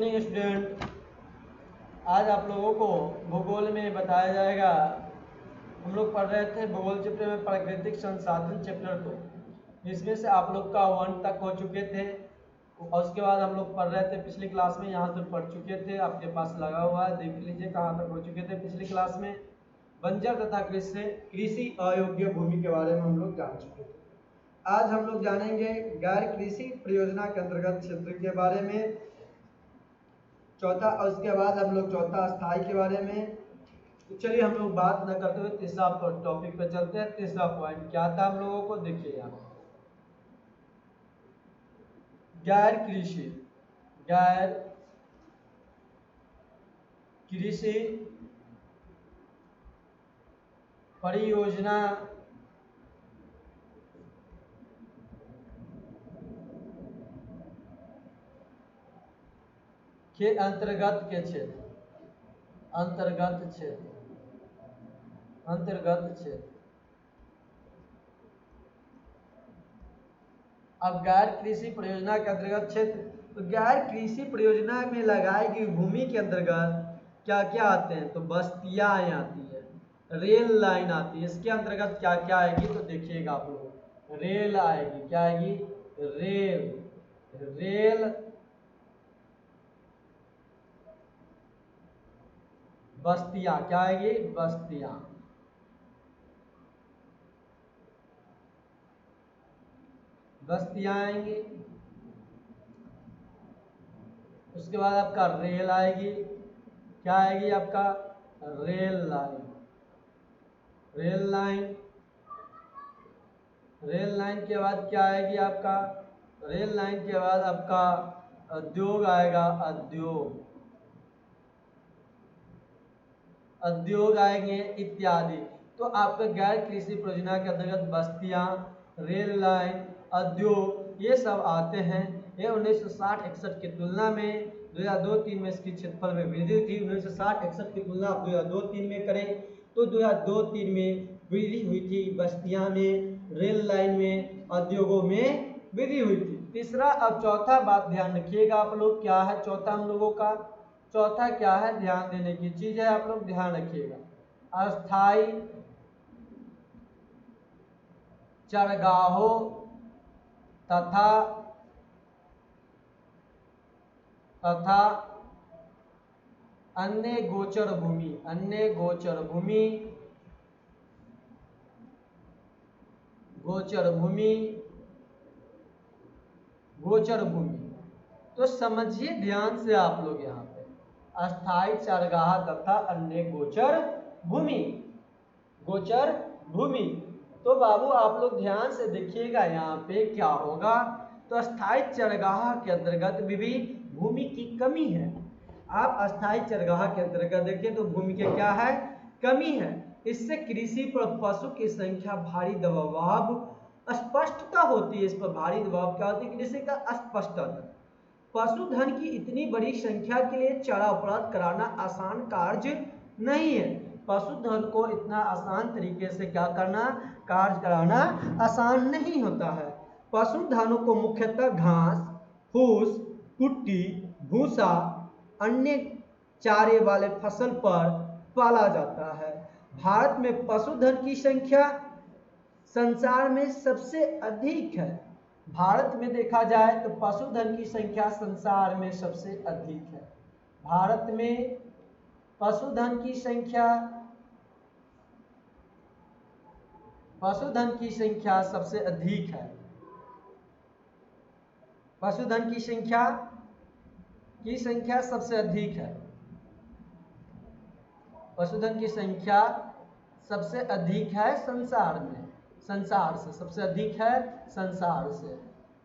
Student, आज आप लोगों को भूगोल में बताया जाएगा। हम लोग पढ़ रहे थे भूगोल चैप्टर में प्राकृतिक संसाधन चैप्टर को। इसमें से आप लोग का 1 तक हो चुके थे और उसके बाद हम लोग पढ़ रहे थे पिछली क्लास में, यहाँ तक पढ़ चुके थे। आपके पास लगा हुआ है, देख लीजिए कहाँ तक हो चुके थे पिछली क्लास में। बंजर तथा कृषि अयोग्य भूमि के बारे में हम लोग जान चुके थे। आज हम लोग जानेंगे गैर कृषि परियोजना के अंतर्गत क्षेत्र के बारे में चौथा, और उसके बाद हम लोग चौथा स्थायी के बारे में। तो चलिए हम लोग बात न करते हुए तीसरा टॉपिक पे चलते हैं। तीसरा पॉइंट क्या था हम लोगों को, देखिए यहाँ गैर कृषि परियोजना के अंतर्गत के क्षेत्र अब गैर कृषि परियोजना के अंतर्गत क्षेत्र, तो गैर कृषि परियोजना में लगाई गई भूमि के अंतर्गत क्या क्या आते हैं, तो बस्तियां आती है, रेल लाइन आती है। इसके अंतर्गत क्या क्या आएगी, तो देखिएगा आप लोग, रेल आएगी। क्या आएगी? रेल बस्तियां। क्या आएगी? बस्तियां आएंगी। उसके बाद आपका रेल आएगी। क्या आएगी? आपका रेल लाइन के बाद क्या आएगी? आपका रेल लाइन के बाद आपका उद्योग आएगा। उद्योग आएंगे इत्यादि। तो आपका गैर कृषि परियोजना के अंतर्गत बस्तियां, रेल लाइन, उद्योग ये सब आते हैं। ये 1960-61 की तुलना में 2002-03 में इसकी क्षेत्रफल में वृद्धि थी। 1960-61 की तुलना 2002-03 में करें तो 2002-03 में वृद्धि हुई थी बस्तियां में, रेल लाइन में, उद्योगों में वृद्धि हुई थी। तीसरा, अब चौथा बात ध्यान रखिएगा आप लोग, क्या है चौथा हम लोगों का? चौथा क्या है, ध्यान देने की चीज है, आप लोग ध्यान रखिएगा। अस्थाई चरगाहों तथा अन्य गोचर भूमि। तो समझिए ध्यान से आप लोग, यहाँ पे अस्थाई चरगाह तथा अन्य गोचर भूमि। तो बाबू आप लोग ध्यान से देखिएगा, यहाँ पे क्या होगा, तो अस्थाई चरगाह के अंतर्गत भी भूमि की कमी है। आप अस्थाई चरगाह के अंतर्गत देखिए तो भूमि के क्या है? कमी है। इससे कृषि पर पशु की संख्या भारी दबाव स्पष्टता होती है। इस पर भारी दबाव क्या होती है? कृषि का अस्पष्टता। पशुधन की इतनी बड़ी संख्या के लिए चारा उपलब्ध कराना आसान कार्य नहीं है। पशुधन को इतना आसान तरीके से क्या करना, कार्य कराना आसान नहीं होता है। पशुधनों को मुख्यतः घास, फूस, कुट्टी, भूसा, अन्य चारे वाले फसल पर पाला जाता है। भारत में पशुधन की संख्या संसार में सबसे अधिक है। भारत में देखा जाए तो पशुधन की संख्या संसार में सबसे अधिक है। भारत में पशुधन की संख्या सबसे अधिक है। पशुधन की संख्या सबसे अधिक है। पशुधन की संख्या सबसे अधिक है संसार से सबसे अधिक है संसार से।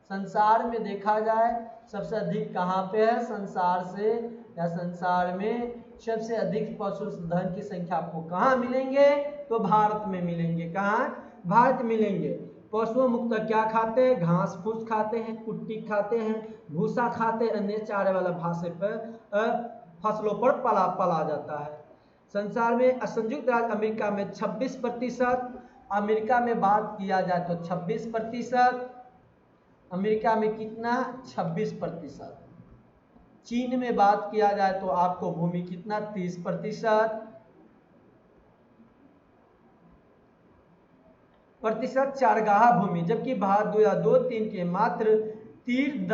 संसार में देखा जाए सबसे अधिक कहाँ पे है? संसार से, या संसार में सबसे अधिक पशुधन की संख्या आपको कहाँ मिलेंगे? तो भारत में मिलेंगे। कहाँ? भारत मिलेंगे। पशुओं मुक्त क्या खाते हैं? घास फूस खाते हैं, कुट्टी खाते हैं, भूसा खाते हैं, अन्य चारे वाला भाषे पर फसलों पर पाला जाता है। संसार में संयुक्त राज्य अमेरिका में 26%, अमेरिका में बात किया जाए तो 26%, अमेरिका में कितना? 26%। चीन में बात किया जाए तो आपको भूमि कितना 30% चारगाहा भूमि, जबकि भारत 2002-3 के मात्र 3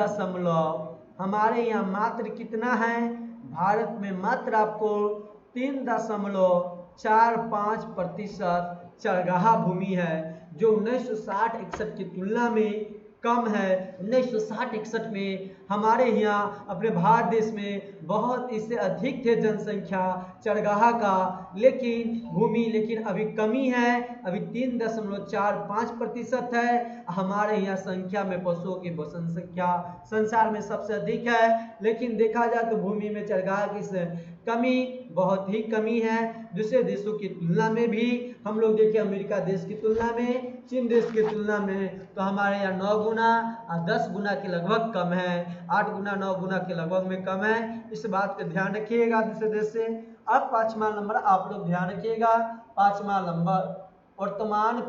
हमारे यहाँ मात्र कितना है, भारत में मात्र आपको 3.45% चारगाहा भूमि है, जो 1960-61 की तुलना में कम है। 1960-61 में हमारे यहाँ अपने भारत देश में बहुत इससे अधिक थे जनसंख्या चरगाहा का, लेकिन अभी कमी है, अभी 3.45% है। हमारे यहाँ संख्या में पशुओं की जनसंख्या संसार में सबसे अधिक है, लेकिन देखा जाए तो भूमि में चरगाहा की कमी बहुत ही कमी है। दूसरे देशों की तुलना में भी हम लोग देखें, अमेरिका देश की तुलना में, चीन देश की तुलना में, तो हमारे यहाँ 9 गुना 10 गुना के लगभग कम है, 8 गुना 9 गुना के लगभग में कम है। इस बात का ध्यान रखिएगा दूसरे देश से। अब 5वां नंबर आप लोग ध्यान रखिएगा, 5वां नंबर वर्तमान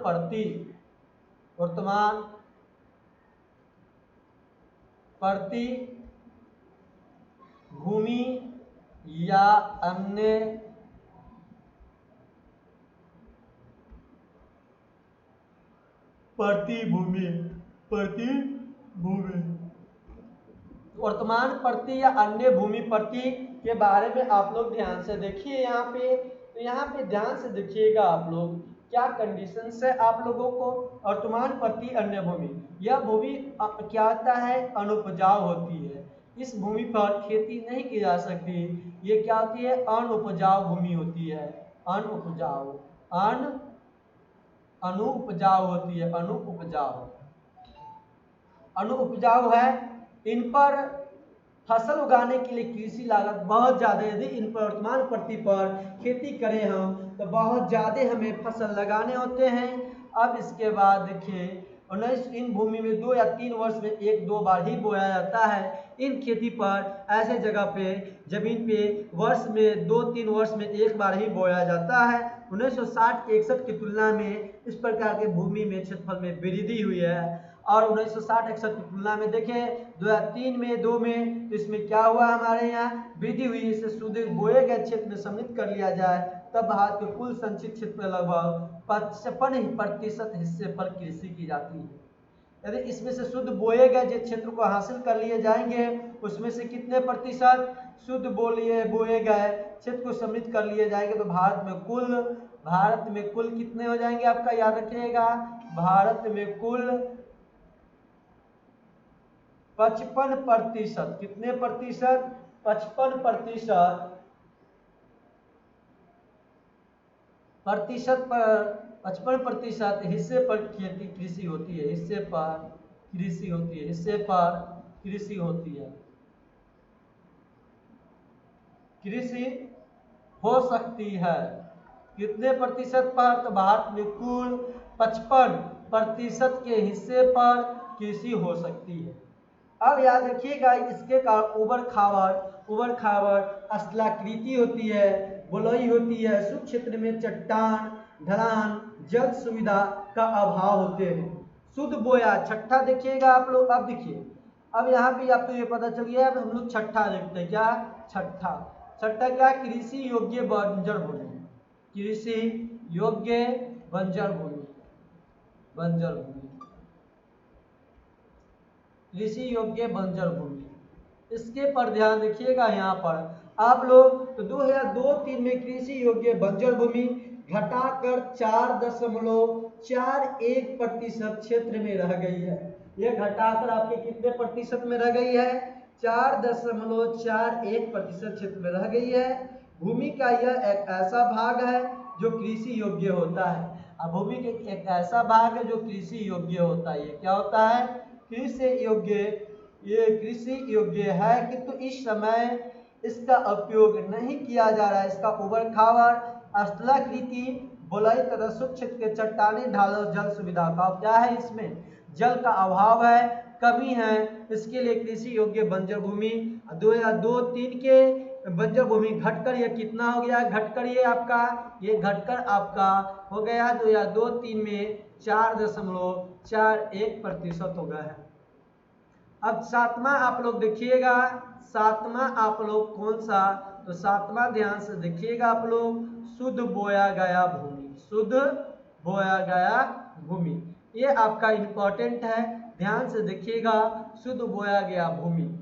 प्रति भूमि या अन्य प्रतिभूमि वर्तमान प्रति या अन्य भूमि प्रति के बारे में आप लोग ध्यान से देखिए। यहाँ पे ध्यान से देखिएगा आप लोग, क्या कंडीशंस है आप लोगों को। वर्तमान प्रति अन्य भूमि, यह भूमि क्या होता है, अनुपजाऊ होती है, इस भूमि पर खेती नहीं की जा सकती, ये क्या होती है, अनुपजाऊ भूमि होती है, अनुपजाऊ होती है, अनुपजाऊ है। इन पर फसल उगाने के लिए कृषि लागत बहुत ज़्यादा, यदि इन पर वर्तमान प्रति पर खेती करें हम तो बहुत ज़्यादा हमें फसल लगाने होते हैं। अब इसके बाद देखिए, इन भूमि में 2 या 3 वर्ष में 1-2 बार ही बोया जाता है। इन खेती पर ऐसे जगह पे जमीन पे वर्ष में 2-3 वर्ष में 1 बार ही बोया जाता है। 1960-61 की तुलना में इस प्रकार के भूमि में क्षेत्रफल में वृद्धि हुई है। और 1960-61 की तुलना में देखें 2003 में 2 में, तो इसमें क्या हुआ, हमारे यहाँ वृद्धि हुई। इसे शुद्ध बोए गए क्षेत्र में सम्मिलित कर लिया जाए तब भारत के कुल संचित क्षेत्र में लगभग 55% हिस्से पर कृषि की जाती है। यदि इसमें से शुद्ध बोए गए जिस क्षेत्र को हासिल कर लिए जाएंगे, उसमें से कितने प्रतिशत शुद्ध बोए गए क्षेत्र को सम्मिलित कर लिए जाएंगे, तो भारत में कुल कितने हो जाएंगे, आपका याद रखिएगा, भारत में कुल 55%, कितने प्रतिशत, 55% हिस्से पर कृषि होती है, हिस्से पर कृषि हो सकती है। कितने प्रतिशत पर, तो भारत में कुल 55% के हिस्से पर कृषि हो सकती है। अब याद रखिएगा, इसके कारण उबड़ खाबड़ स्थलाकृति होती है, बलुई होती है, शुष्क क्षेत्र में चट्टान, ढलान, जल सुविधा का अभाव होते हैं। शुद्ध बोया, छठा देखिएगा आप लोग। अब देखिए, अब यहाँ पे आपको ये पता चल गया। अब हम लोग छठा देखते हैं, क्या छठा क्या, कृषि योग्य बंजर भूमि, कृषि योग्य बंजर भूमि, कृषि योग्य बंजर भूमि, इसके पर ध्यान रखिएगा। यहाँ पर आप लोग तो 2002-3 में कृषि योग्य बंजर भूमि घटाकर 4.41% क्षेत्र में रह गई है। यह घटाकर आपके कितने प्रतिशत में रह गई है, 4.41% क्षेत्र में रह गई है। भूमि का यह एक ऐसा भाग है जो कृषि योग्य होता है। अब भूमि के एक ऐसा भाग है जो कृषि योग्य होता है। ये क्या होता है, कृषि योग्य है, किंतु इस समय इसका उपयोग नहीं किया जा रहा है। इसका उबड़ खाबड़ स्थलाकृति, बलुई तथा शुष्क क्षेत्र के चट्टानी ढाल, जल सुविधा का क्या है, इसमें जल का अभाव है, कमी है। इसके लिए कृषि योग्य बंजर भूमि 2002-3 के बंजर भूमि घटकर यह कितना हो गया, घटकर ये आपका हो गया 2002-3 में 4.41% हो गया है। अब सातवां आप लोग देखिएगा, सातवां आप लोग कौन सा, तो सातवां ध्यान से देखिएगा आप लोग, शुद्ध बोया गया भूमि, शुद्ध बोया गया भूमि, ये आपका इंपॉर्टेंट है, ध्यान से देखिएगा, शुद्ध बोया गया भूमि,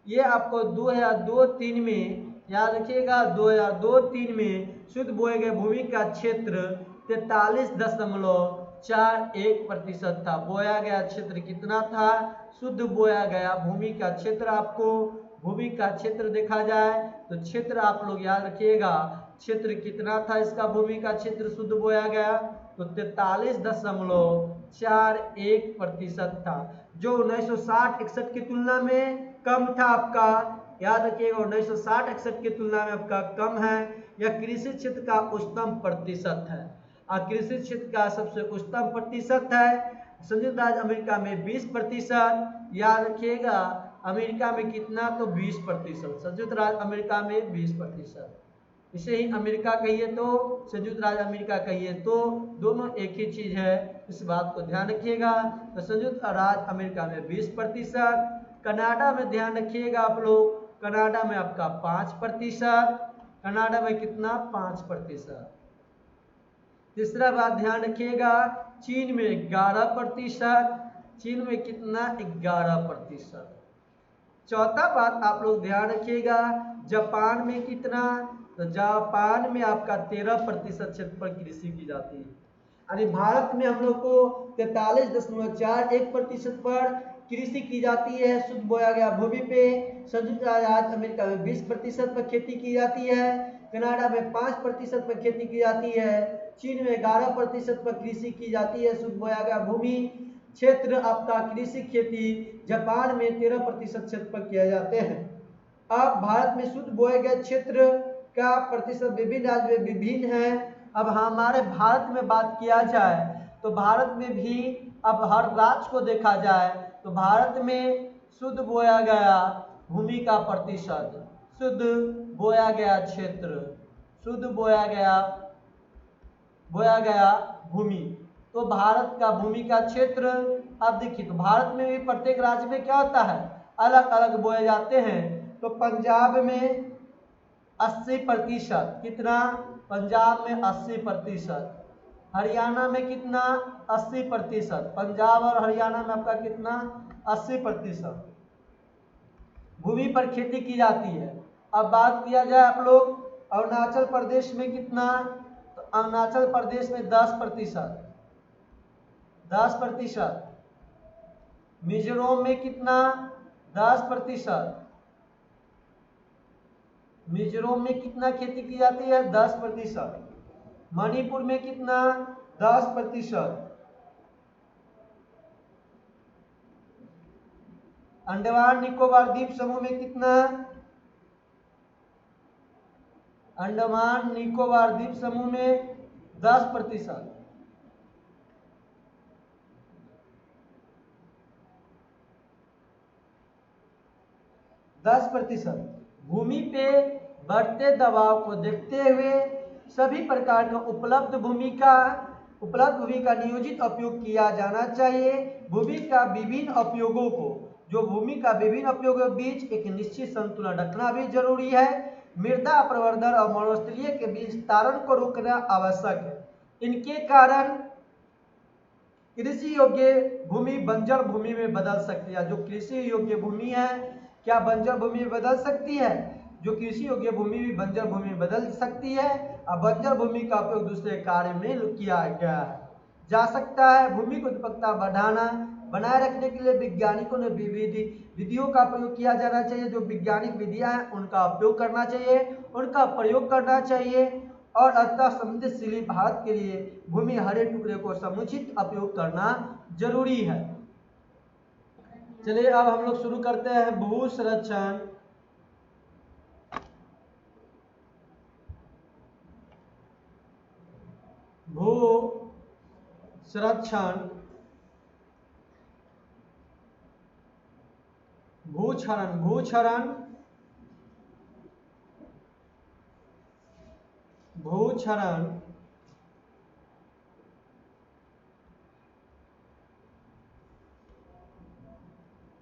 ये आपको 2002-3 में याद रखिएगा, 2002-3 में शुद्ध बोए गए भूमि का क्षेत्र 43.41% था। बोया गया क्षेत्र कितना था, शुद्ध बोया गया भूमि का क्षेत्र, आपको भूमि का क्षेत्र देखा जाए तो क्षेत्र आप लोग याद रखिएगा, क्षेत्र कितना था इसका, भूमि का क्षेत्र शुद्ध बोया गया तो 43.41% था, जो 1960-61 की तुलना में कम था आपका, याद रखिएगा 1960-61 की तुलना में आपका कम है। यह कृषि क्षेत्र का उच्चतम प्रतिशत है, और कृषि क्षेत्र का सबसे उच्चतम प्रतिशत है संयुक्त राज्य अमेरिका में 20%, याद रखिएगा अमेरिका में कितना, तो 20%, संयुक्त राज्य अमेरिका में 20%, इसे ही अमेरिका कहिए तो संयुक्त राज्य अमेरिका कहिए तो दोनों एक ही चीज है, इस बात को ध्यान रखिएगा। तो संयुक्त राज्य अमेरिका में 20%, कनाडा में ध्यान रखिएगा आप लोग, कनाडा में आपका 5%, कनाडा में कितना, 5%। तीसरा बात ध्यान रखिएगा, चीन में 11%, चीन में कितना, 11%। चौथा बात आप लोग ध्यान रखिएगा, जापान में कितना, तो जापान में आपका 13% क्षेत्र पर कृषि की जाती है, यानी भारत में हम लोग को 43.41% पर कृषि की जाती है शुद्ध बोया गया भूमि पे, संयुक्त राज्य अमेरिका में 20% पर खेती की जाती है, कनाडा में 5% पर खेती की जाती है, चीन में 11% पर कृषि की जाती है शुद्ध बोया गया भूमि क्षेत्र आपका कृषि खेती, जापान में 13% क्षेत्र पर किए जाते हैं। अब भारत में शुद्ध बोए गए क्षेत्र का प्रतिशत विभिन्न राज्य में विभिन्न है। अब हमारे भारत में बात किया जाए तो भारत में भी अब हर राज्य को देखा जाए तो भारत में शुद्ध बोया गया भूमि का प्रतिशत, शुद्ध बोया गया क्षेत्र, शुद्ध बोया गया भूमि, तो भारत का भूमि का क्षेत्र, अब देखिए तो भारत में भी प्रत्येक राज्य में क्या होता है, अलग अलग बोए जाते हैं। तो पंजाब में 80%, कितना, पंजाब में 80%, हरियाणा में कितना, 80%, पंजाब और हरियाणा में आपका कितना, 80% भूमि पर खेती की जाती है। अब बात किया जाए आप लोग अरुणाचल प्रदेश में कितना, तो अरुणाचल प्रदेश में 10%, 10%, मिजोरम में कितना, 10%, मिजोरम में कितना खेती की जाती है, 10%, मणिपुर में कितना, 10%, अंडमान निकोबार द्वीप समूह में कितना, अंडमान निकोबार द्वीप समूह में 10%, 10%। भूमि पे बढ़ते दबाव को देखते हुए सभी प्रकार का उपलब्ध भूमि का नियोजित उपयोग किया जाना चाहिए। भूमि का विभिन्न उपयोगों को, जो भूमि का विभिन्न उपयोगों के बीच एक निश्चित संतुलन रखना भी जरूरी है। मृदा प्रवर्धन और मरुस्थलीय के बीच तारण को रोकना आवश्यक है। इनके कारण कृषि योग्य भूमि बंजर भूमि में बदल सकती है। जो कृषि योग्य भूमि है क्या बंजर भूमि में बदल सकती है, जो कृषि योग्य भूमि भी बंजर भूमि में बदल सकती है। और बंजर भूमि का उपयोग दूसरे कार्य में किया गया है जा सकता है। भूमि को उत्पादकता बनाए रखने के लिए वैज्ञानिकों ने विधियों का प्रयोग किया जाना चाहिए। जो वैज्ञानिक विधियां हैं उनका उपयोग करना चाहिए, उनका प्रयोग करना चाहिए। और अतः समृद्धशील भारत के लिए भूमि हरे टुकड़े को समुचित उपयोग करना जरूरी है। चलिए अब हम लोग शुरू करते हैं भू संरक्षण। भू संरक्षण, भूक्षरण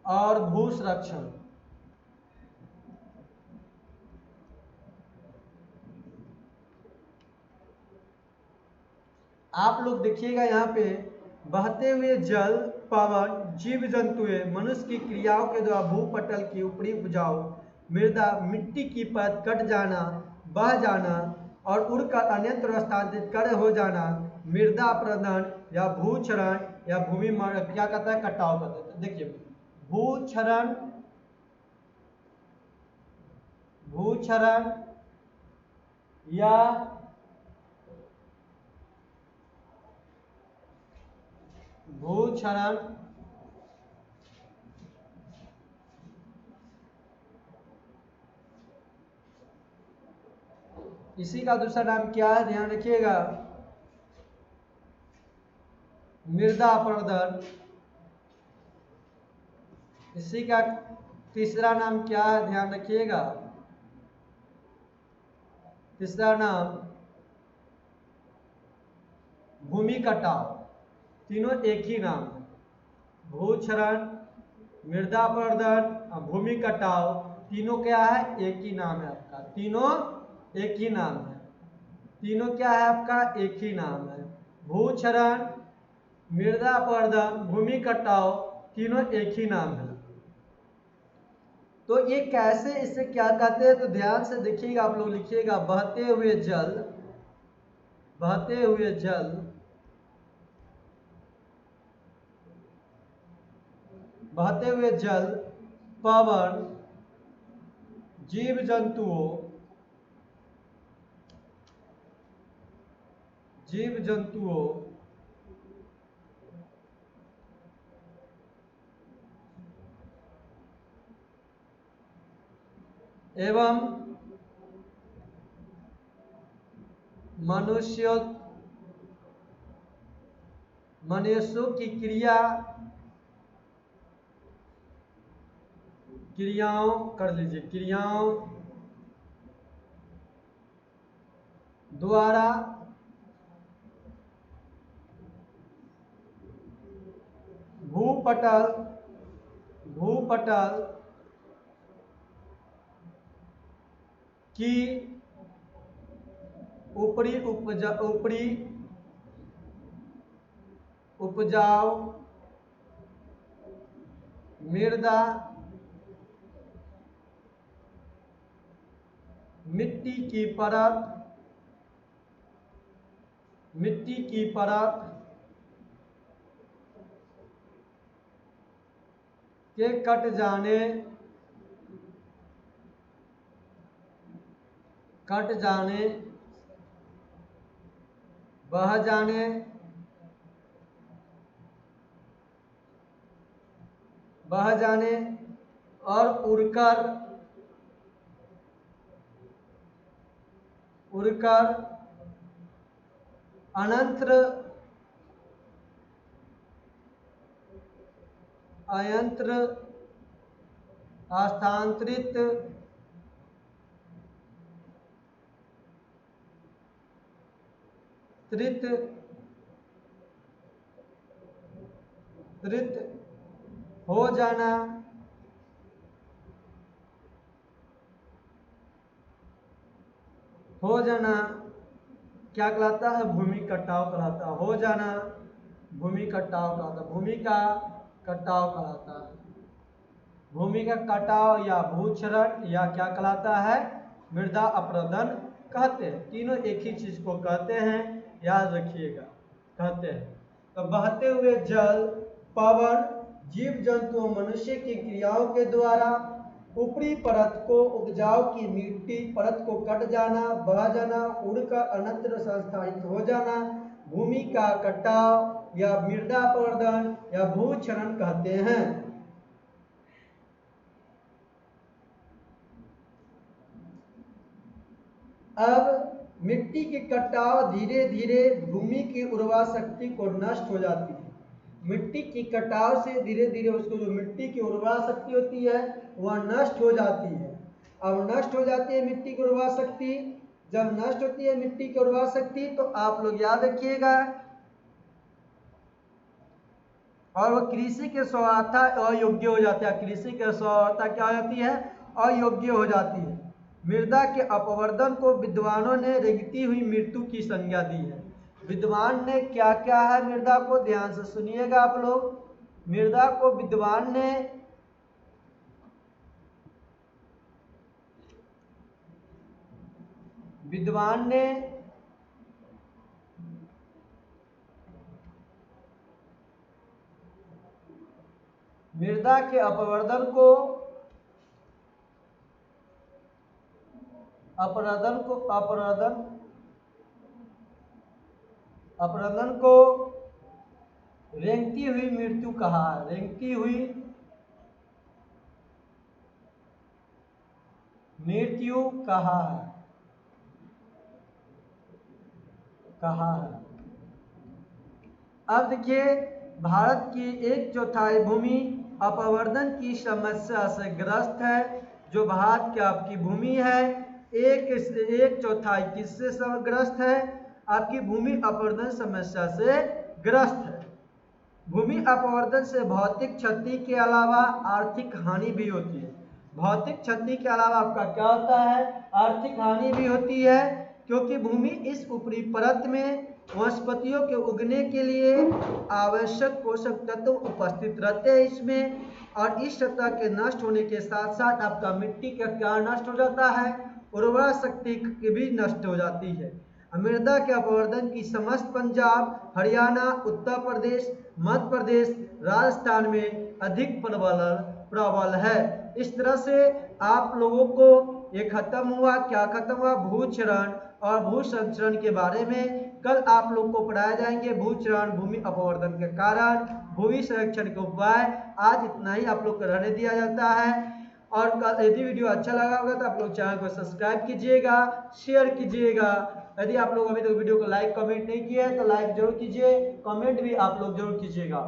और भू संरक्षण। आप लोग देखिएगा यहाँ पे बहते हुए जल, पवन, जीव जंतुएं मनुष्य की क्रियाओं के द्वारा भूपटल की ऊपरी उपजाऊ मृदा मिट्टी की परत कट जाना, बह जाना और उड़कर अन्यत्र स्थानांतरित कर हो जाना मृदा अपरदन या भूक्षरण या भूमि क्या कहता है, कटाव कहता है। देखिए भूक्षरण, भूक्षरण या भूक्षरण इसी का दूसरा नाम क्या है, ध्यान रखिएगा, मृदा अपरदन। इसी का तीसरा नाम क्या है, ध्यान रखिएगा, तीसरा नाम भूमि कटाव। तीनों एक ही नाम है, भूक्षरण, मृदा अपरदन और भूमि कटाव, तीनों क्या है, एक ही नाम है आपका, तीनों एक ही नाम है, तीनों क्या है आपका, एक ही नाम है। भूक्षरण, मृदा अपरदन, भूमि कटाव, तीनों एक ही नाम है। तो ये कैसे, इसे क्या कहते हैं, तो ध्यान से देखिएगा, आप लोग लिखिएगा, बहते हुए जल, बहते हुए जल, बहते हुए जल, पवन, जीव जंतुओं, जीव जंतुओं एवं मनुष्यों की क्रियाओं कर लीजिए, क्रियाओं द्वारा भूपटल की ऊपरी उपजाऊ मृदा मिट्टी की परत के कट जाने, बह जाने और उड़कर अयंत्र स्थानांतरित हो जाना क्या कहलाता है, भूमि कटाव कहलाता है। हो जाना भूमि कटाव कहलाता है, भूमि का कटाव कहलाता है, भूमि का कटाव या भूक्षरण या क्या कहलाता है, मृदा अपरदन कहते हैं। तीनों एक ही चीज को कहते हैं, याद रखिएगा, कहते हैं। तो बहते हुए जल, पवन, जीव जंतुओं मनुष्य की क्रियाओं के द्वारा ऊपरी परत को उपजाऊ की मिट्टी परत को कट जाना, बह जाना, उड़कर अन्यत्र संस्थानित हो जाना भूमि का कटाव या मृदा अपरदन या भूक्षरण कहते हैं। अब मिट्टी के कटाव धीरे धीरे भूमि की उर्वरा शक्ति को नष्ट हो जाती है। मिट्टी की कटाव से धीरे धीरे उसको जो मिट्टी की उर्वरा शक्ति होती है वह नष्ट हो जाती है। अब नष्ट हो जाती है मिट्टी की उर्वरा शक्ति, जब नष्ट होती है मिट्टी की उर्वरा शक्ति तो आप लोग याद रखिएगा, और वो कृषि के स्वार्थता अयोग्य हो जाता है। कृषि के स्वार्थता क्या हो जाती है? अयोग्य हो जाती है। मृदा के अपवर्तन को विद्वानों ने रेंगती हुई मृत्यु की संज्ञा दी है। विद्वान ने क्या क्या है मृदा को? ध्यान से सुनिएगा आप लोग। मृदा को विद्वान ने मृदा के अपवर्तन को रेंगती हुई मृत्यु कहा है। रेंगती हुई मृत्यु कहा है। अब देखिए, भारत की 1/4 भूमि अपवर्तन की समस्या से ग्रस्त है। जो भारत की आपकी भूमि है, 1/4 किससे ग्रस्त है? आपकी भूमि अपवर्तन समस्या से ग्रस्त है। भूमि अपवर्तन से भौतिक क्षति के अलावा आर्थिक हानि भी होती है। भौतिक क्षति के अलावा आपका क्या होता है? आर्थिक हानि भी होती है, क्योंकि भूमि इस ऊपरी परत में वनस्पतियों के उगने के लिए आवश्यक पोषक तत्व उपस्थित रहते हैं इसमें, और इस सतह के नष्ट होने के साथ साथ आपका मिट्टी का क्या नष्ट हो जाता है? उर्वरा शक्ति भी नष्ट हो जाती है। मृदा के अपवर्तन की समस्त पंजाब, हरियाणा, उत्तर प्रदेश, मध्य प्रदेश, राजस्थान में अधिक प्रबल है। इस तरह से आप लोगों को ये खत्म हुआ। क्या खत्म हुआ? भूक्षरण और भू संचरण के बारे में कल आप लोग को पढ़ाए जाएंगे। भूक्षरण, भूमि अपवर्तन के कारण, भूमि संरक्षण के उपाय। आज इतना ही आप लोग को रहने दिया जाता है। और यदि वीडियो अच्छा लगा होगा तो आप लोग चैनल को सब्सक्राइब कीजिएगा, शेयर कीजिएगा। यदि आप लोग अभी तक वीडियो को लाइक कमेंट नहीं किया है तो लाइक जरूर कीजिए, कमेंट भी आप लोग जरूर कीजिएगा।